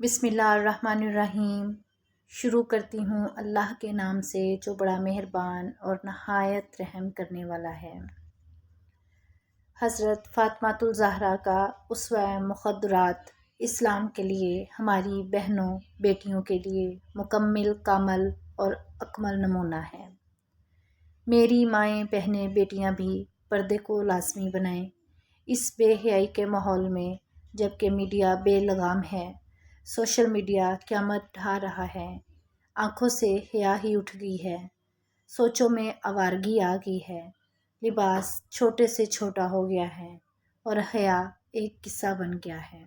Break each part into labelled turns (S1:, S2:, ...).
S1: بسم اللہ الرحمن الرحیم۔ شروع کرتی ہوں اللہ کے نام سے جو بڑا مہربان اور نہایت رحم کرنے والا ہے۔ حضرت فاطمۃ الزہرا کا اسوہ مقدرات اسلام کے لیے، ہماری بہنوں بیٹیوں کے لیے مکمل، کامل اور اکمل نمونہ ہے۔ میری مائیں، بہنیں، بیٹیاں بھی پردے کو لازمی بنائیں۔ اس بے حیائی کے ماحول میں، جب کہ میڈیا بے لگام ہے، سوشل میڈیا قیامت ڈھا رہا ہے، آنکھوں سے حیا ہی اٹھ گئی ہے، سوچوں میں آوارگی آ گئی ہے، لباس چھوٹے سے چھوٹا ہو گیا ہے اور حیا ایک قصہ بن گیا ہے۔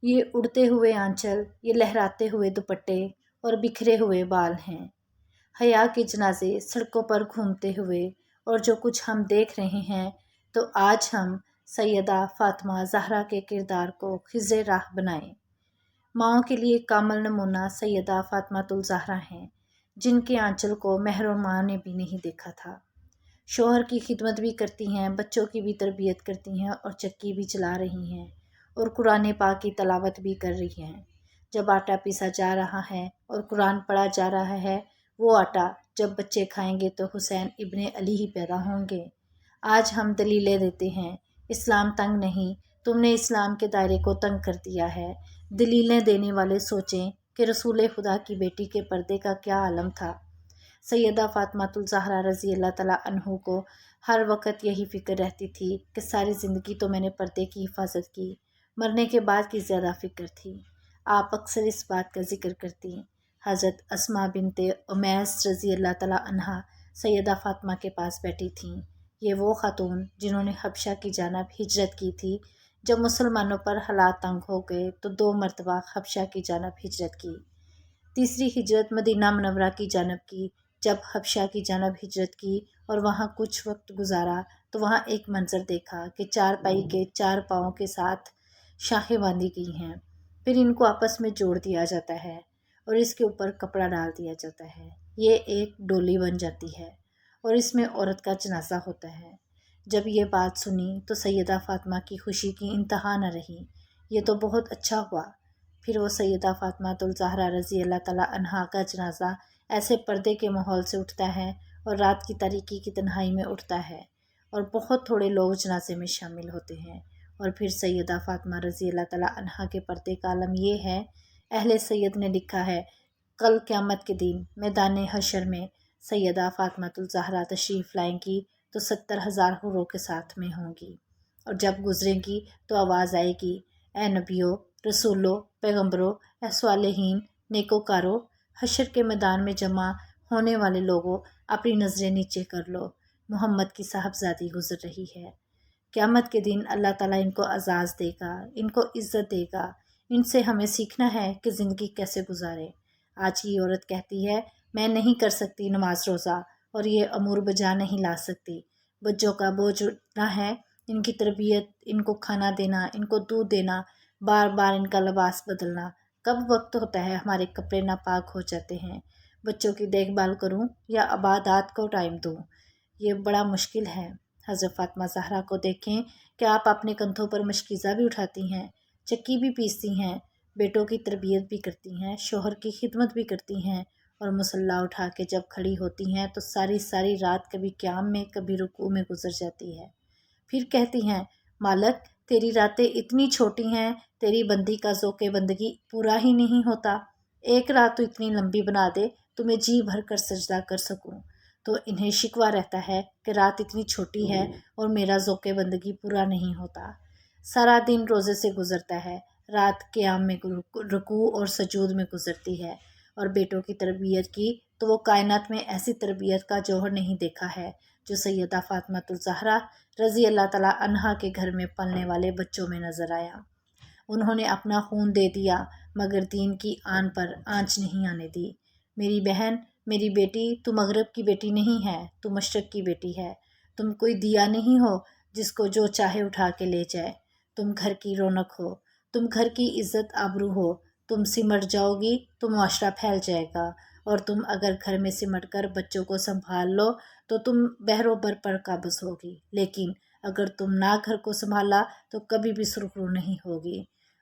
S1: یہ اڑتے ہوئے آنچل، یہ لہراتے ہوئے دوپٹے اور بکھرے ہوئے بال ہیں۔ حیا کے جنازے سڑکوں پر گھومتے ہوئے، اور جو کچھ ہم دیکھ رہے ہیں، تو آج ہم سیدہ فاطمہ زہرا کے کردار کو خضر راہ بنائیں۔ ماؤں کے لیے کامل نمونہ سیدہ فاطمۃ الزہرا ہیں، جن کے آنچل کو مہر ماں نے بھی نہیں دیکھا تھا۔ شوہر کی خدمت بھی کرتی ہیں، بچوں کی بھی تربیت کرتی ہیں اور چکی بھی چلا رہی ہیں، اور قرآن پاک کی تلاوت بھی کر رہی ہیں۔ جب آٹا پیسا جا رہا ہے اور قرآن پڑھا جا رہا ہے، وہ آٹا جب بچے کھائیں گے تو حسین ابن علی ہی پیدا ہوں گے۔ آج ہم دلیلیں دیتے ہیں، اسلام تنگ نہیں، تم نے اسلام کے دائرے کو تنگ کر دیا ہے۔ دلیلیں دینے والے سوچیں کہ رسول خدا کی بیٹی کے پردے کا کیا عالم تھا۔ سیدہ فاطمۃ الزہرا رضی اللہ تعالیٰ عنہ کو ہر وقت یہی فکر رہتی تھی کہ ساری زندگی تو میں نے پردے کی حفاظت کی، مرنے کے بعد کی زیادہ فکر تھی۔ آپ اکثر اس بات کا ذکر کرتی۔ حضرت اسماء بنت امیس رضی اللہ تعالیٰ عنہا سیدہ فاطمہ کے پاس بیٹھی تھیں۔ یہ وہ خاتون جنہوں نے حبشہ کی جانب ہجرت کی تھی۔ جب مسلمانوں پر حالات تنگ ہو گئے تو 2 مرتبہ حبشہ کی جانب ہجرت کی۔ تیسری ہجرت مدینہ منورہ کی جانب کی۔ جب حبشہ کی جانب ہجرت کی اور وہاں کچھ وقت گزارا تو وہاں ایک منظر دیکھا کہ 4 پائی کے 4 پاؤں کے ساتھ شاخیں باندھی گئی ہیں، پھر ان کو آپس میں جوڑ دیا جاتا ہے اور اس کے اوپر کپڑا ڈال دیا جاتا ہے۔ یہ ایک ڈولی بن جاتی ہے اور اس میں عورت کا جنازہ ہوتا ہے۔ جب یہ بات سنی تو سیدہ فاطمہ کی خوشی کی انتہا نہ رہی۔ یہ تو بہت اچھا ہوا۔ پھر وہ سیدہ فاطمۃ الزہرا رضی اللہ تعالیٰ عنہا کا جنازہ ایسے پردے کے ماحول سے اٹھتا ہے اور رات کی تاریکی کی تنہائی میں اٹھتا ہے، اور بہت تھوڑے لوگ جنازے میں شامل ہوتے ہیں۔ اور پھر سیدہ فاطمہ رضی اللہ تعالیٰ عنہا کے پردے کا عالم یہ ہے۔ اہل سید نے لکھا ہے، کل قیامت کے دن میدان حشر میں سیدہ فاطمۃ الزہرا تشریف لائیں گی تو 70,000 حوروں کے ساتھ میں ہوں گی، اور جب گزریں گی تو آواز آئے گی، اے نبیوں، رسولوں، پیغمبروں، اے صالحین، نیکوکاروں، حشر کے میدان میں جمع ہونے والے لوگوں، اپنی نظریں نیچے کر لو، محمد کی صاحبزادی گزر رہی ہے۔ قیامت کے دن اللہ تعالیٰ ان کو اعزاز دے گا، ان کو عزت دے گا۔ ان سے ہمیں سیکھنا ہے کہ زندگی کیسے گزارے۔ آج کی عورت کہتی ہے، میں نہیں کر سکتی نماز روزہ اور یہ امور بجا نہیں لا سکتی، بچوں کا بوجھ اٹھنا ہے، ان کی تربیت، ان کو کھانا دینا، ان کو دودھ دینا، بار بار ان کا لباس بدلنا، کب وقت ہوتا ہے، ہمارے کپڑے ناپاک ہو جاتے ہیں، بچوں کی دیکھ بھال کروں یا عبادات کو ٹائم دوں، یہ بڑا مشکل ہے۔ حضرت فاطمہ زہرا کو دیکھیں کہ آپ اپنے کندھوں پر مشکیزہ بھی اٹھاتی ہیں، چکی بھی پیستی ہیں، بیٹوں کی تربیت بھی کرتی ہیں، شوہر کی خدمت بھی کرتی ہیں، اور مصلی اٹھا کے جب کھڑی ہوتی ہیں تو ساری ساری رات کبھی قیام میں کبھی رکوع میں گزر جاتی ہے۔ پھر کہتی ہیں، مالک تیری راتیں اتنی چھوٹی ہیں، تیری بندی کا ذوق بندگی پورا ہی نہیں ہوتا، ایک رات تو اتنی لمبی بنا دے تو میں جی بھر کر سجدہ کر سکوں۔ تو انہیں شکوہ رہتا ہے کہ رات اتنی چھوٹی ہے اور میرا ذوق بندگی پورا نہیں ہوتا۔ سارا دن روزے سے گزرتا ہے، رات قیام میں رکوع اور سجود میں گزرتی ہے، اور بیٹوں کی تربیت کی تو وہ کائنات میں ایسی تربیت کا جوہر نہیں دیکھا ہے جو سیدہ فاطمۃ الزہرا رضی اللہ تعالیٰ عنہا کے گھر میں پلنے والے بچوں میں نظر آیا۔ انہوں نے اپنا خون دے دیا مگر دین کی آن پر آنچ نہیں آنے دی۔ میری بہن، میری بیٹی، تو مغرب کی بیٹی نہیں ہے، تو مشرق کی بیٹی ہے۔ تم کوئی دیا نہیں ہو جس کو جو چاہے اٹھا کے لے جائے۔ تم گھر کی رونق ہو، تم گھر کی عزت آبرو ہو۔ تم سمٹ جاؤ گی تو معاشرہ پھیل جائے گا، اور تم اگر گھر میں سمٹ کر بچوں کو سنبھال لو تو تم بحر بر پر قابض ہوگی، لیکن اگر تم نہ گھر کو سنبھالا تو کبھی بھی سرخرو نہیں ہوگی۔